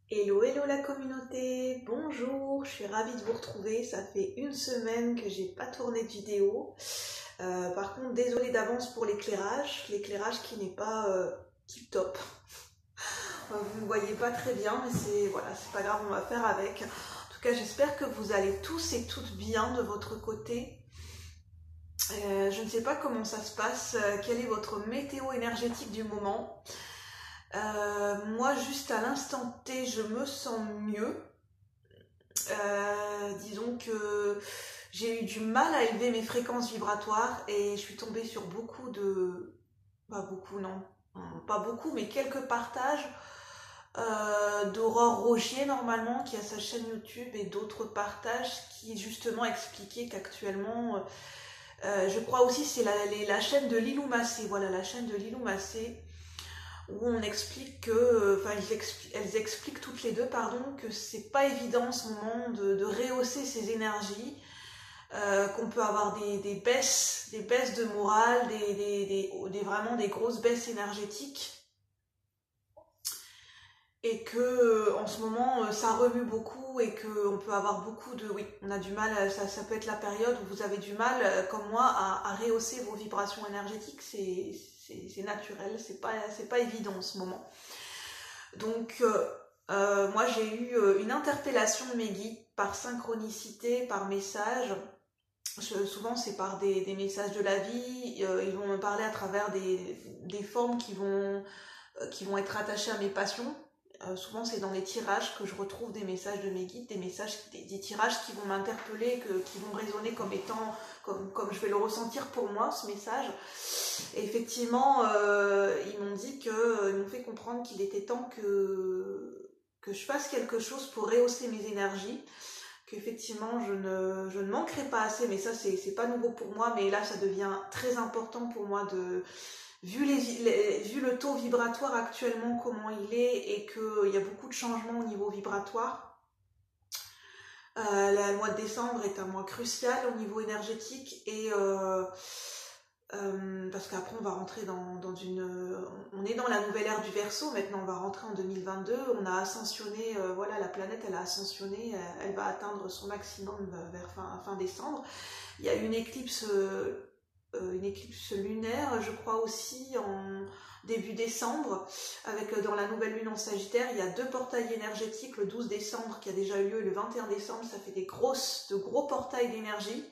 Hello, hello la communauté, bonjour, je suis ravie de vous retrouver, ça fait une semaine que j'ai pas tourné de vidéo. Par contre, désolée d'avance pour l'éclairage qui n'est pas tip top. Vous ne voyez pas très bien, mais c'est voilà, c'est pas grave, on va faire avec. En tout cas, j'espère que vous allez tous et toutes bien de votre côté. Je ne sais pas comment ça se passe, quelle est votre météo énergétique du moment. Moi, juste à l'instant T, je me sens mieux. Disons que j'ai eu du mal à élever mes fréquences vibratoires et je suis tombée sur beaucoup de... Pas beaucoup, non. Pas beaucoup, mais quelques partages d'Aurore Rogier, normalement, qui a sa chaîne YouTube, et d'autres partages qui, justement, expliquaient qu'actuellement... je crois aussi c'est la chaîne de Lilou Massé, voilà, la chaîne de Lilou Massé, où on explique que, enfin elles expliquent toutes les deux, pardon, que c'est pas évident en ce moment de rehausser ses énergies, qu'on peut avoir des baisses de morale, vraiment des grosses baisses énergétiques, et que en ce moment ça remue beaucoup et qu'on peut avoir beaucoup de... Oui, on a du mal, ça peut être la période où vous avez du mal, comme moi, à rehausser vos vibrations énergétiques, c'est naturel, c'est pas évident en ce moment. Donc moi j'ai eu une interpellation de mes guides par synchronicité, par message. Souvent c'est par des messages de la vie, ils vont me parler à travers des formes qui vont être attachées à mes passions. Souvent c'est dans les tirages que je retrouve des messages de mes guides, des tirages qui vont m'interpeller, qui vont résonner comme étant, comme je vais le ressentir pour moi, ce message. Et effectivement, ils m'ont dit ils m'ont fait comprendre qu'il était temps que je fasse quelque chose pour rehausser mes énergies, qu'effectivement je ne manquerai pas assez, mais ça c'est pas nouveau pour moi, mais là ça devient très important pour moi vu le taux vibratoire actuellement, comment il est, et qu'il y a beaucoup de changements au niveau vibratoire. Le mois de décembre est un mois crucial au niveau énergétique, et parce qu'après on va rentrer on est dans la nouvelle ère du Verseau, maintenant on va rentrer en 2022, on a ascensionné, voilà, la planète elle a ascensionné, elle va atteindre son maximum vers fin décembre. Il y a une éclipse lunaire, je crois aussi en début décembre, avec dans la nouvelle lune en Sagittaire, il y a 2 portails énergétiques, le 12 décembre qui a déjà eu lieu, et le 21 décembre, ça fait de gros portails d'énergie.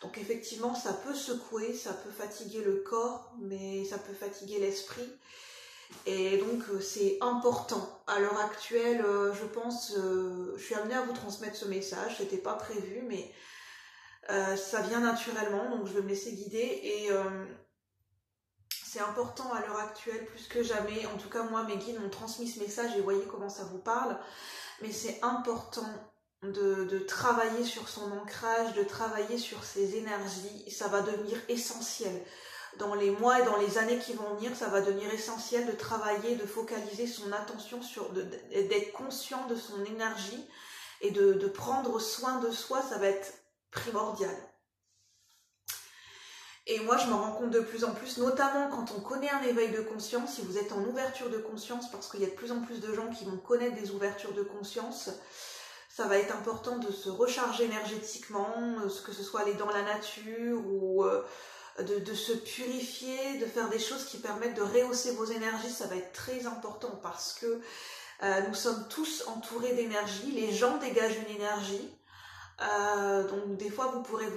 Donc effectivement, ça peut secouer, ça peut fatiguer le corps, mais ça peut fatiguer l'esprit. Et donc c'est important. À l'heure actuelle, je pense, je suis amenée à vous transmettre ce message, c'était pas prévu, mais ça vient naturellement, donc je vais me laisser guider, et c'est important à l'heure actuelle, plus que jamais. En tout cas, moi, mes guides m'ont transmis ce message, et vous voyez comment ça vous parle, mais c'est important de travailler sur son ancrage, de travailler sur ses énergies. Ça va devenir essentiel. Dans les mois et dans les années qui vont venir, ça va devenir essentiel de travailler, de focaliser son attention d'être conscient de son énergie, et de prendre soin de soi, ça va être primordial. Et moi, je me rends compte de plus en plus, notamment quand on connaît un éveil de conscience, si vous êtes en ouverture de conscience, parce qu'il y a de plus en plus de gens qui vont connaître des ouvertures de conscience, ça va être important de se recharger énergétiquement, que ce soit aller dans la nature, ou de se purifier, de faire des choses qui permettent de rehausser vos énergies. Ça va être très important, parce que nous sommes tous entourés d'énergie, les gens dégagent une énergie. Donc des fois vous pouvez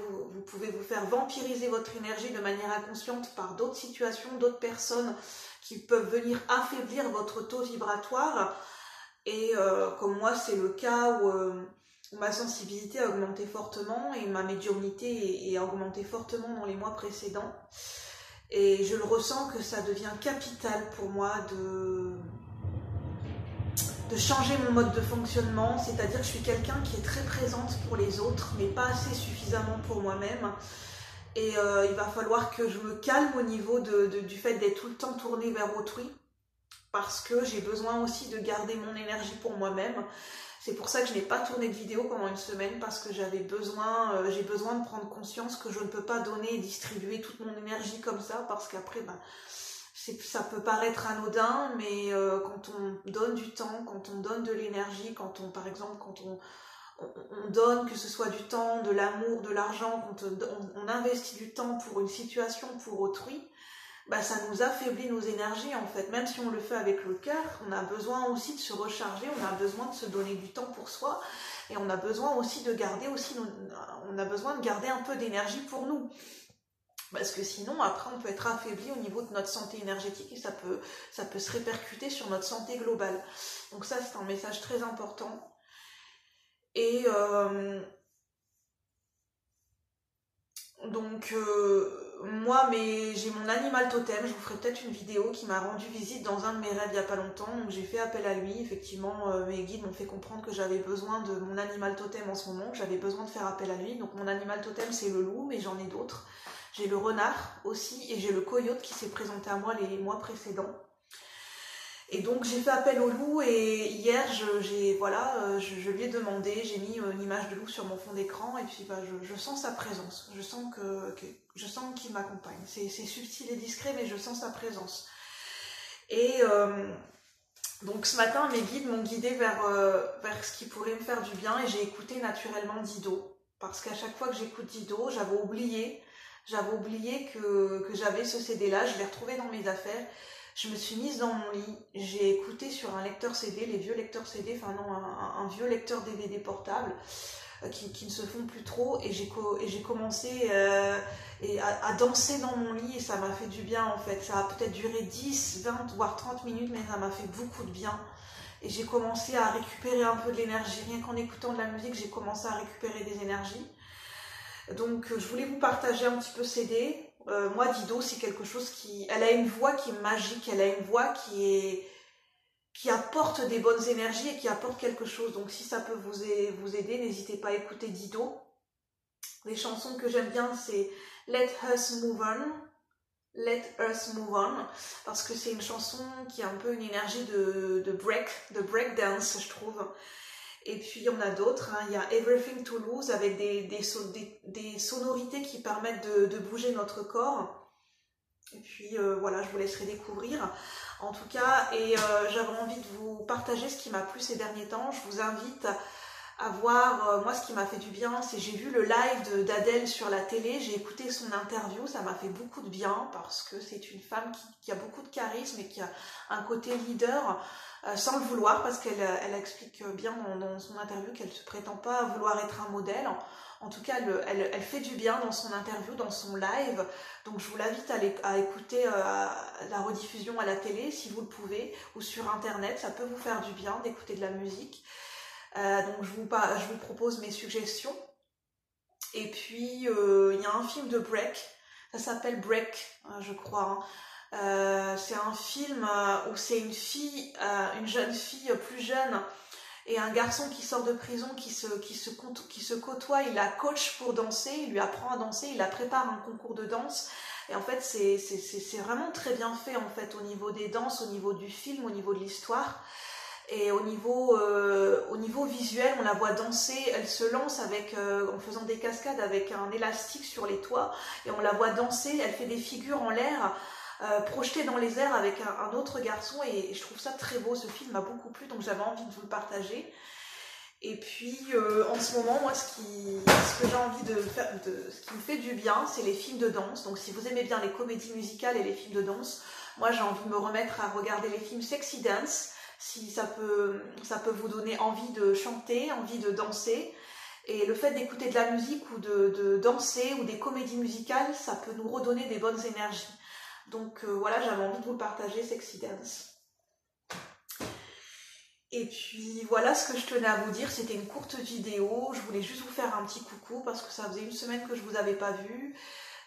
vous faire vampiriser votre énergie de manière inconsciente par d'autres situations, d'autres personnes qui peuvent venir affaiblir votre taux vibratoire, et comme moi c'est le cas où ma sensibilité a augmenté fortement et ma médiumnité a augmenté fortement dans les mois précédents, et je le ressens que ça devient capital pour moi de changer mon mode de fonctionnement, c'est-à-dire que je suis quelqu'un qui est très présente pour les autres, mais pas assez suffisamment pour moi-même. Et il va falloir que je me calme au niveau du fait d'être tout le temps tournée vers autrui, parce que j'ai besoin aussi de garder mon énergie pour moi-même. C'est pour ça que je n'ai pas tourné de vidéo pendant une semaine, parce que j'ai besoin de prendre conscience que je ne peux pas donner et distribuer toute mon énergie comme ça, parce qu'après, ça peut paraître anodin, mais quand on donne du temps, quand on donne de l'énergie, par exemple, quand on donne, que ce soit du temps, de l'amour, de l'argent, quand on investit du temps pour une situation, pour autrui, bah, ça nous affaiblit nos énergies en fait. Même si on le fait avec le cœur, on a besoin aussi de se recharger, on a besoin de se donner du temps pour soi, et on a besoin aussi de garder un peu d'énergie pour nous. Parce que sinon, après, on peut être affaibli au niveau de notre santé énergétique, et ça peut se répercuter sur notre santé globale. Donc ça, c'est un message très important. Et donc moi, j'ai mon animal totem. Je vous ferai peut-être une vidéo qui m'a rendu visite dans un de mes rêves il n'y a pas longtemps. Donc j'ai fait appel à lui. Effectivement, mes guides m'ont fait comprendre que j'avais besoin de mon animal totem en ce moment, que j'avais besoin de faire appel à lui. Donc mon animal totem, c'est le loup, mais j'en ai d'autres. J'ai le renard aussi, et j'ai le coyote qui s'est présenté à moi les mois précédents. Et donc j'ai fait appel au loup, et hier je lui ai demandé, j'ai mis une image de loup sur mon fond d'écran, et puis je sens sa présence, je sens qu'il m'accompagne. C'est subtil et discret, mais je sens sa présence. Et donc ce matin, mes guides m'ont guidée vers ce qui pourrait me faire du bien, et j'ai écouté naturellement Dido, parce qu'à chaque fois que j'écoute Dido, j'avais oublié que j'avais ce CD-là, je l'ai retrouvé dans mes affaires. Je me suis mise dans mon lit, j'ai écouté sur un lecteur CD, les vieux lecteurs CD, un vieux lecteur DVD portable qui ne se font plus trop, et j'ai commencé à danser dans mon lit, et ça m'a fait du bien en fait. Ça a peut-être duré 10, 20, voire 30 minutes, mais ça m'a fait beaucoup de bien. Et j'ai commencé à récupérer un peu de l'énergie. Rien qu'en écoutant de la musique, j'ai commencé à récupérer des énergies. Donc je voulais vous partager un petit peu CD. Moi, Dido, c'est quelque chose elle a une voix qui est magique, elle a une voix qui apporte des bonnes énergies et qui apporte quelque chose. Donc si ça peut vous aider, n'hésitez pas à écouter Dido. Les chansons que j'aime bien, c'est Let Us Move On, parce que c'est une chanson qui a un peu une énergie de break dance, je trouve. Et puis il y en a d'autres, hein. Il y a Everything to Lose avec des sonorités qui permettent de bouger notre corps. Et puis voilà, je vous laisserai découvrir. En tout cas, et j'avais envie de vous partager ce qui m'a plu ces derniers temps. Je vous invite à voir, moi ce qui m'a fait du bien, c'est j'ai vu le live d'Adèle sur la télé, j'ai écouté son interview, ça m'a fait beaucoup de bien parce que c'est une femme qui a beaucoup de charisme et qui a un côté leader. Sans le vouloir, parce qu'elle explique bien dans son interview qu'elle ne se prétend pas vouloir être un modèle. En tout cas, elle fait du bien dans son interview, dans son live. Donc je vous l'invite à écouter la rediffusion à la télé, si vous le pouvez, ou sur internet. Ça peut vous faire du bien d'écouter de la musique. Donc je vous propose mes suggestions. Et puis il y a un film de Break, ça s'appelle Break, je crois, hein. C'est un film où c'est une jeune fille plus jeune et un garçon qui sort de prison, qui se côtoie. Il la coach pour danser, il lui apprend à danser, il la prépare à un concours de danse. Et en fait c'est vraiment très bien fait en fait, au niveau des danses, au niveau du film, au niveau de l'histoire. Et au niveau visuel, on la voit danser, elle se lance en faisant des cascades avec un élastique sur les toits, et on la voit danser, elle fait des figures en l'air, projetées dans les airs avec un autre garçon, et je trouve ça très beau. Ce film m'a beaucoup plu, donc j'avais envie de vous le partager. Et puis en ce moment, moi ce que j'ai envie de faire, ce qui me fait du bien, c'est les films de danse. Donc si vous aimez bien les comédies musicales et les films de danse, moi j'ai envie de me remettre à regarder les films Sexy Dance, si ça peut vous donner envie de chanter, envie de danser. Et le fait d'écouter de la musique ou de danser ou des comédies musicales, ça peut nous redonner des bonnes énergies. Donc voilà, j'avais envie de vous le partager, Sexy Dance. Et puis voilà ce que je tenais à vous dire, c'était une courte vidéo, je voulais juste vous faire un petit coucou parce que ça faisait une semaine que je vous avais pas vu.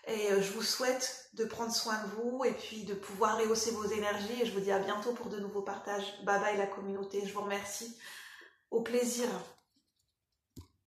Et je vous souhaite de prendre soin de vous et puis de pouvoir rehausser vos énergies. Et je vous dis à bientôt pour de nouveaux partages. Bye bye la communauté, je vous remercie. Au plaisir.